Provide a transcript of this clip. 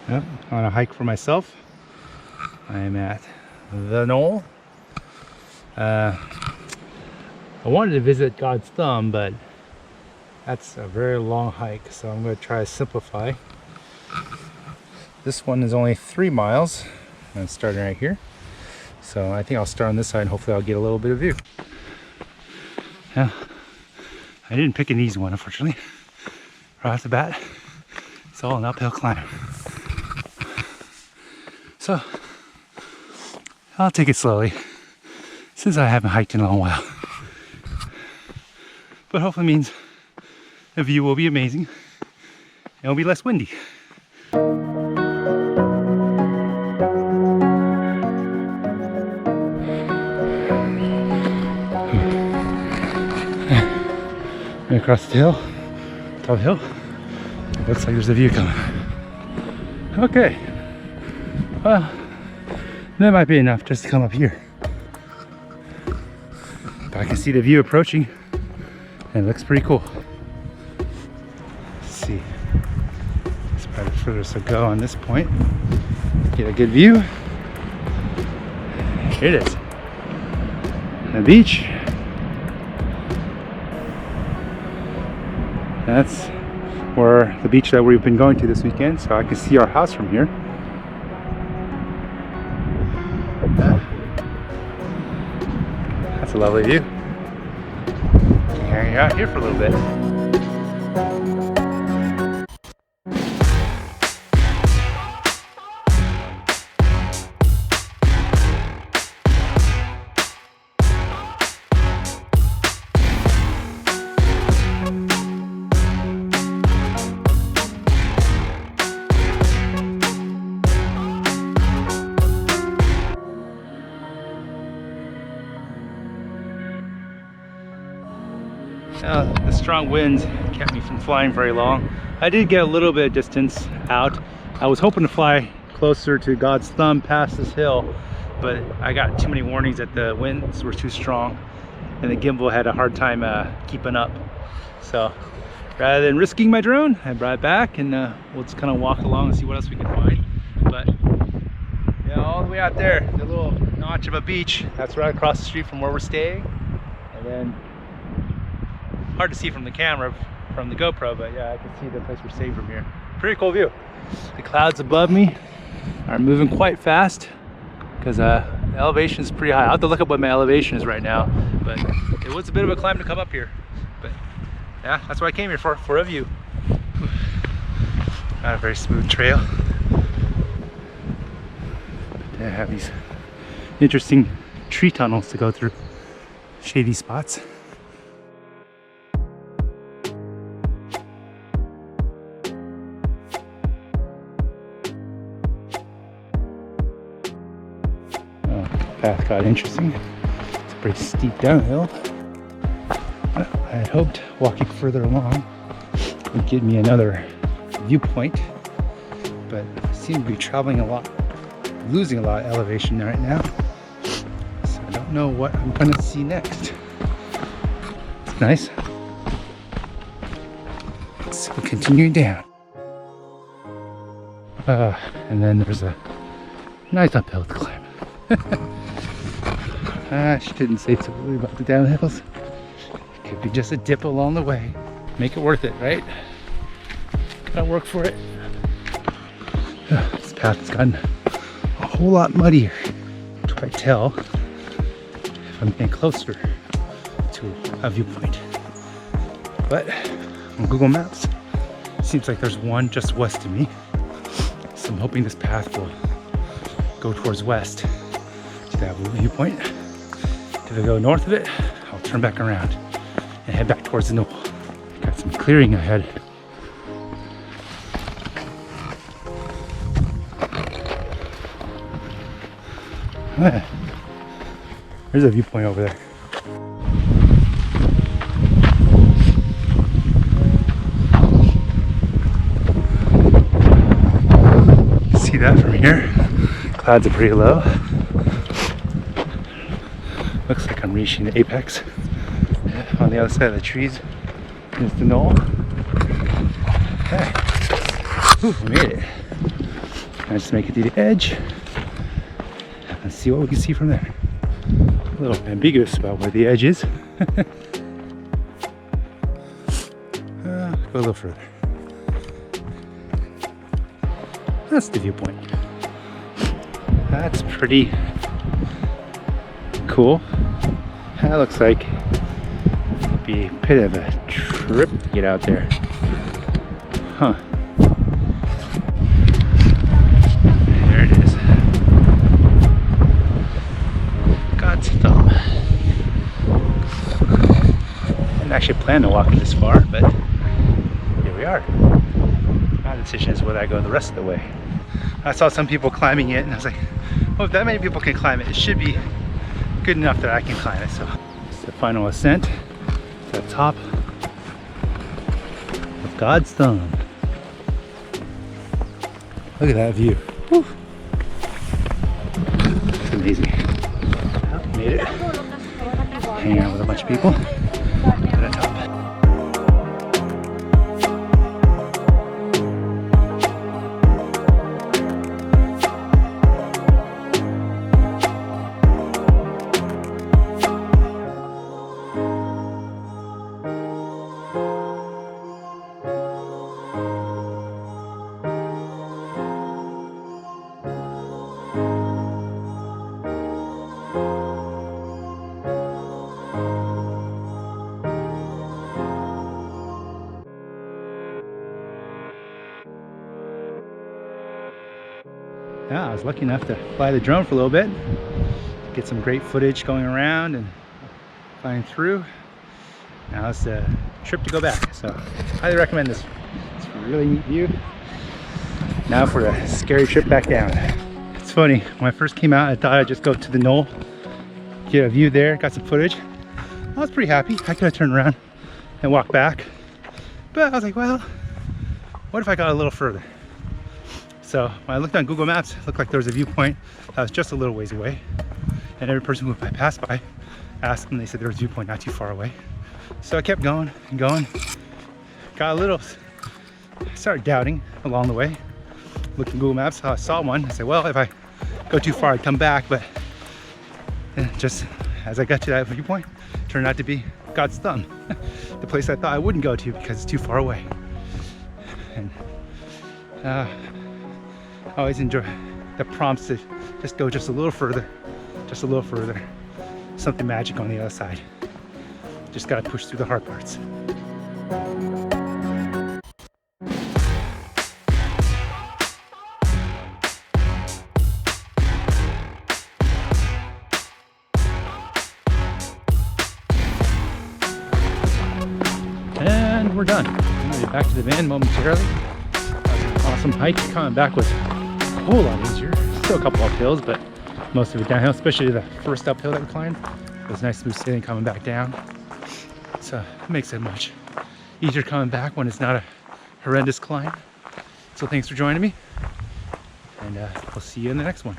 Yep, on a hike for myself. I am at the Knoll. I wanted to visit God's Thumb, but that's a very long hike, so I'm going to try to simplify. This one is only 3 miles, and I'm starting right here. So I think I'll start on this side and hopefully I'll get a little bit of view. Yeah, I didn't pick an easy one, unfortunately. Right off the bat, it's all an uphill climb. So I'll take it slowly since I haven't hiked in a long while. But hopefully means the view will be amazing and it'll be less windy. Across the hill, top hill. Looks like there's a view coming. Okay. Well, that might be enough just to come up here. But I can see the view approaching and it looks pretty cool. Let's see. It's probably the furthest I'll go on this point. Get a good view. Here it is. The beach. That's where the beach that we've been going to this weekend, so I can see our house from here. That's a lovely view. Hang out here for a little bit. The strong winds kept me from flying very long. I did get a little bit of distance out. I was hoping to fly closer to God's Thumb past this hill, but I got too many warnings that the winds were too strong and the gimbal had a hard time keeping up. So rather than risking my drone, I brought it back and we'll just kind of walk along and see what else we can find. But yeah, all the way out there, the little notch of a beach, that's right across the street from where we're staying. And then hard to see from the camera, from the GoPro, but yeah, I can see the place we're staying from here. Pretty cool view. The clouds above me are moving quite fast because the elevation is pretty high. I'll have to look up what my elevation is right now, but it was a bit of a climb to come up here. But yeah, that's what I came here for a view. Not a very smooth trail. But they have these interesting tree tunnels to go through, shady spots. Path got interesting. It's a pretty steep downhill. I had hoped walking further along would give me another viewpoint, but I seem to be traveling a lot, losing a lot of elevation right now. So I don't know what I'm going to see next. It's nice. So we're continuing down. And then there's a nice uphill to climb. I shouldn't say so really about the downhills. It could be just a dip along the way. Make it worth it, right? Gotta work for it. This path has gotten a whole lot muddier. Do I tell if I'm getting closer to a viewpoint? But on Google Maps, it seems like there's one just west of me. So I'm hoping this path will go towards west to that viewpoint. If I go north of it, I'll turn back around and head back towards the Knoll. Got some clearing ahead. There's a viewpoint over there. See that from here? Clouds are pretty low. Looks like I'm reaching the apex. On the other side of the trees is the Knoll. Okay. Ooh, we made it. I just make it to the edge. Let's see what we can see from there. A little ambiguous about where the edge is. Go a little further. That's the viewpoint. That's pretty cool. That looks like it'd be a bit of a trip to get out there. Huh. There it is. God's thumb. I didn't actually plan to walk this far, but here we are. My decision is whether I go the rest of the way. I saw some people climbing it and I was like, oh, if that many people can climb it, it should be good enough that I can climb it. So it's the final ascent to the top of God's thumb. Look at that view. Whew. It's amazing. Well, made it. Hanging out with a bunch of people at the top. Yeah, I was lucky enough to fly the drone for a little bit, get some great footage going around and flying through. Now it's a trip to go back, so highly recommend this. It's a really neat view. Now for a scary trip back down. It's funny, when I first came out I thought I'd just go to the knoll, get a view there, got some footage. I was pretty happy. I could have turned around and walked back, but I was like, well, what if I got a little further? So when I looked on Google Maps, it looked like there was a viewpoint that was just a little ways away. And every person who I passed by asked them, they said there was a viewpoint not too far away. So I kept going and going. Got a little, I started doubting along the way. Looked at Google Maps, I saw one. I said, well, if I go too far, I'd come back. But just as I got to that viewpoint, it turned out to be God's thumb. The place I thought I wouldn't go to because it's too far away. And I always enjoy the prompts to just go just a little further, just a little further. Something magic on the other side. Just gotta push through the hard parts. And we're done. I'm gonna get back to the van momentarily. That was an awesome hike. Coming back was a whole lot easier. Still a couple uphills, but most of it downhill, especially the first uphill that we climbed. It was nice smooth sailing coming back down. So it makes it much easier coming back when it's not a horrendous climb. So thanks for joining me, and we'll see you in the next one.